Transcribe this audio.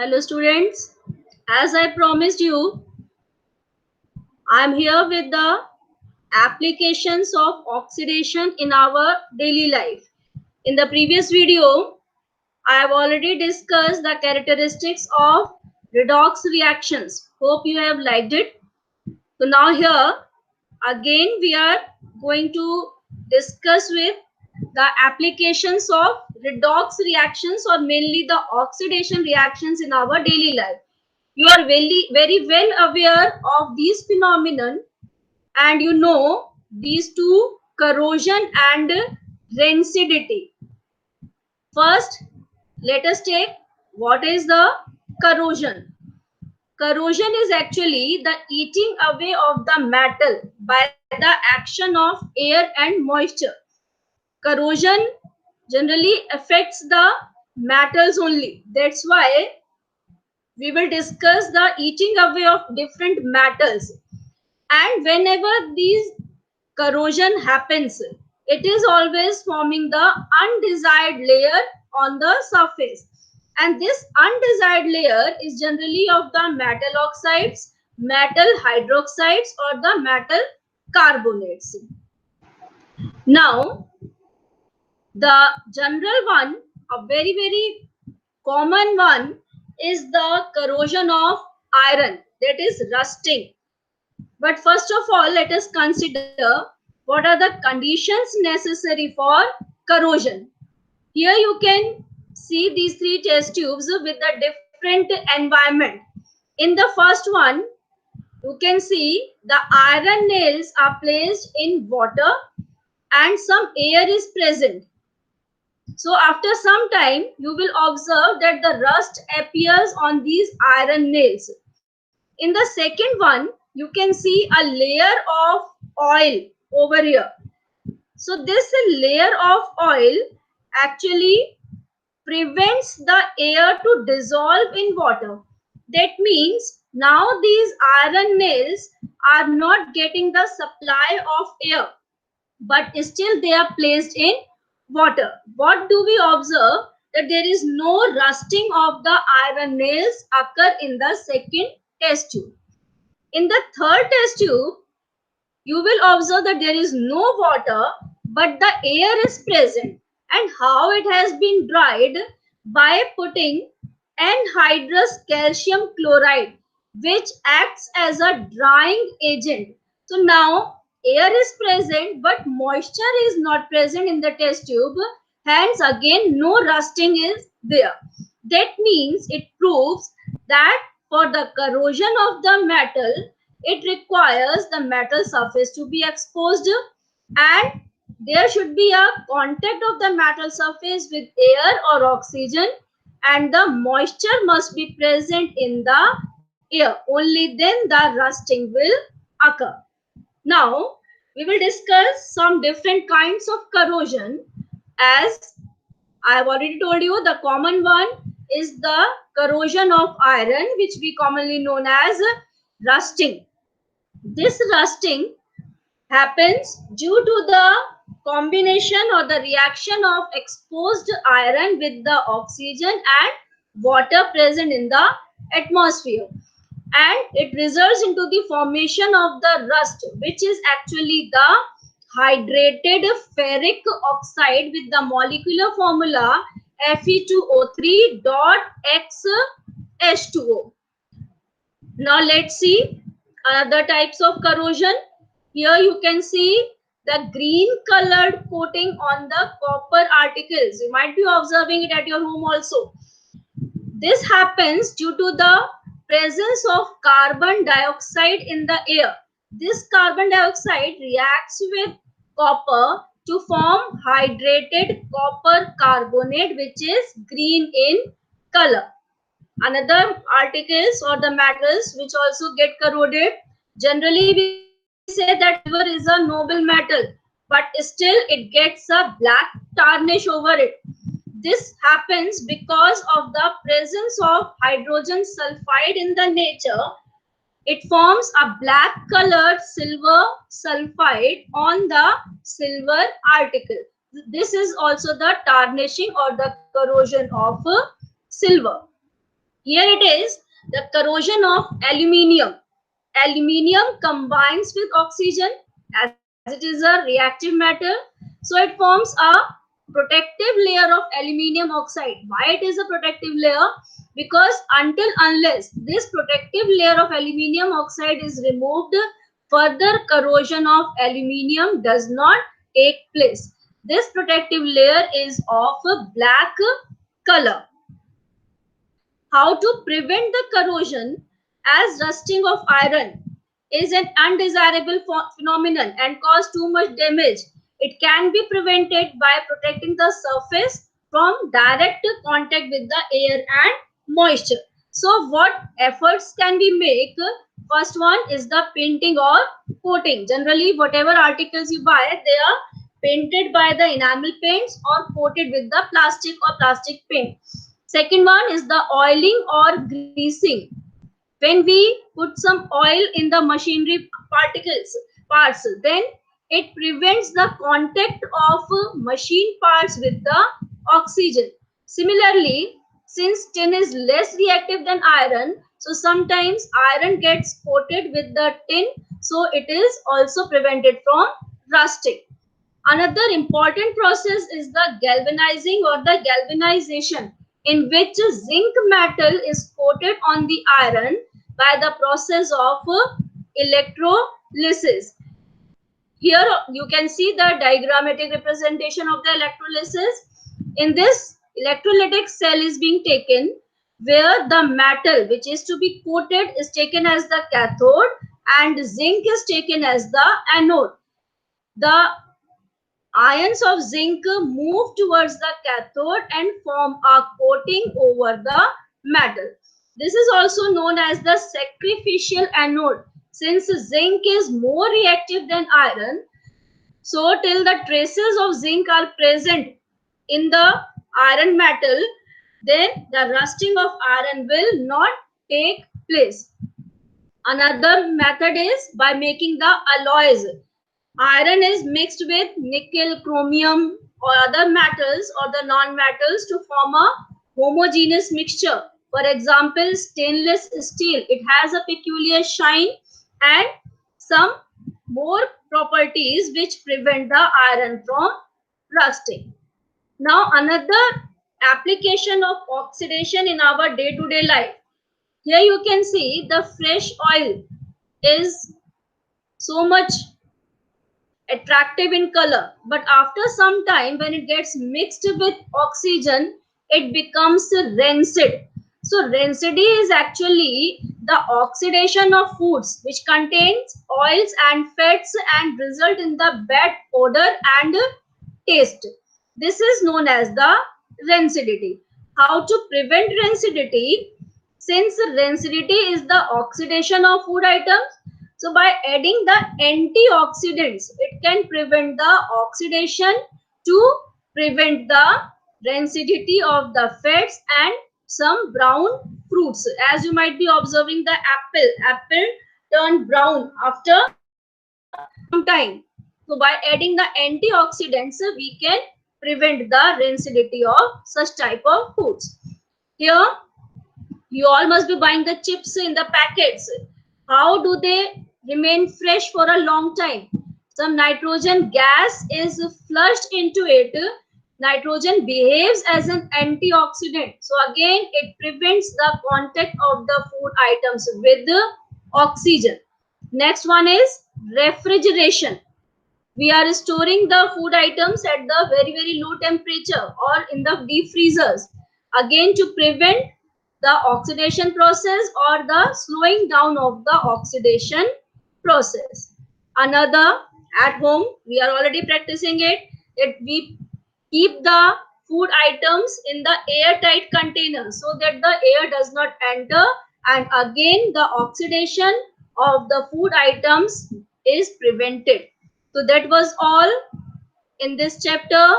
Hello students, as I promised you, I am here with the applications of oxidation in our daily life. In the previous video, I have already discussed the characteristics of redox reactions. Hope you have liked it. So now here again we are going to discuss with the applications of redox reactions or mainly the oxidation reactions in our daily life. You are very well aware of these phenomenon, and you know these two, corrosion and rancidity. First, let us take what is the corrosion. Corrosion is actually the eating away of the metal by the action of air and moisture. Corrosion generally affects the metals only. That's why we will discuss the eating away of different metals. And whenever these corrosion happens, it is always forming the undesired layer on the surface. And this undesired layer is generally of the metal oxides, metal hydroxides, or the metal carbonates. Now, the general one, a very common one, is the corrosion of iron, that is rusting. But first of all, let us consider what are the conditions necessary for corrosion. Here you can see these three test tubes with a different environment. In the first one, you can see the iron nails are placed in water and some air is present. So after some time, you will observe that the rust appears on these iron nails. In the second one, you can see a layer of oil over here. So this layer of oil actually prevents the air to dissolve in water. That means now these iron nails are not getting the supply of air, but still they are placed in water. What do we observe? That there is no rusting of the iron nails occur in the second test tube. In the third test tube, you will observe that there is no water, but the air is present. And how it has been dried? By putting anhydrous calcium chloride, which acts as a drying agent. So now air is present, but moisture is not present in the test tube. Hence again no rusting is there. That means it proves that for the corrosion of the metal, it requires the metal surface to be exposed, and there should be a contact of the metal surface with air or oxygen, and the moisture must be present in the air. Only then the rusting will occur. Now we will discuss some different kinds of corrosion. As I have already told you, the common one is the corrosion of iron, which we commonly known as rusting. This rusting happens due to the combination or the reaction of exposed iron with the oxygen and water present in the atmosphere, and it results into the formation of the rust, which is actually the hydrated ferric oxide with the molecular formula Fe2O3.X Now let's see other types of corrosion. Here you can see the green colored coating on the copper articles. You might be observing it at your home also. This happens due to the presence of carbon dioxide in the air. This carbon dioxide reacts with copper to form hydrated copper carbonate, which is green in color. Another articles or the metals which also get corroded. Generally we say that silver is a noble metal, but still it gets a black tarnish over it. This happens because of the presence of hydrogen sulfide in the nature. It forms a black colored silver sulfide on the silver article. This is also the tarnishing or the corrosion of silver. Here it is, the corrosion of aluminium. Aluminium combines with oxygen as it is a reactive metal. So it forms a protective layer of aluminium oxide. Why it is a protective layer? Because until unless this protective layer of aluminium oxide is removed, further corrosion of aluminium does not take place. This protective layer is of a black color. How to prevent the corrosion, as rusting of iron is an undesirable phenomenon and cause too much damage. It can be prevented by protecting the surface from direct contact with the air and moisture. So what efforts can we make? First one is the painting or coating. Generally, whatever articles you buy, they are painted by the enamel paints or coated with the plastic or plastic paint. Second one is the oiling or greasing. When we put some oil in the machinery parts, then it prevents the contact of machine parts with the oxygen. Similarly, since tin is less reactive than iron, so sometimes iron gets coated with the tin, so it is also prevented from rusting. Another important process is the galvanizing or the galvanization, in which zinc metal is coated on the iron by the process of electrolysis. Here you can see the diagrammatic representation of the electrolysis. In this, electrolytic cell is being taken, where the metal which is to be coated is taken as the cathode and zinc is taken as the anode. The ions of zinc move towards the cathode and form a coating over the metal. This is also known as the sacrificial anode. Since zinc is more reactive than iron, so till the traces of zinc are present in the iron metal, then the rusting of iron will not take place. Another method is by making the alloys. Iron is mixed with nickel, chromium or other metals or the non-metals to form a homogeneous mixture. For example, stainless steel. It has a peculiar shine and some more properties which prevent the iron from rusting. Now another application of oxidation in our day-to-day life. Here you can see the fresh oil is so much attractive in color, but after some time when it gets mixed with oxygen, it becomes rancid. So rancidity is actually the oxidation of foods which contains oils and fats and result in the bad odor and taste. This is known as the rancidity. How to prevent rancidity? Since rancidity is the oxidation of food items, so by adding the antioxidants, it can prevent the oxidation to prevent the rancidity of the fats and some brown fruits. As you might be observing the apple turn brown after some time. So by adding the antioxidants, we can prevent the rancidity of such type of foods. Here, you all must be buying the chips in the packets. How do they remain fresh for a long time? Some nitrogen gas is flushed into it. Nitrogen behaves as an antioxidant. So again, it prevents the contact of the food items with the oxygen. Next one is refrigeration. We are storing the food items at the very low temperature or in the deep freezers, again to prevent the oxidation process or the slowing down of the oxidation process. Another, at home we are already practicing it, that we keep the food items in the airtight container so that the air does not enter, and again the oxidation of the food items is prevented. So that was all in this chapter.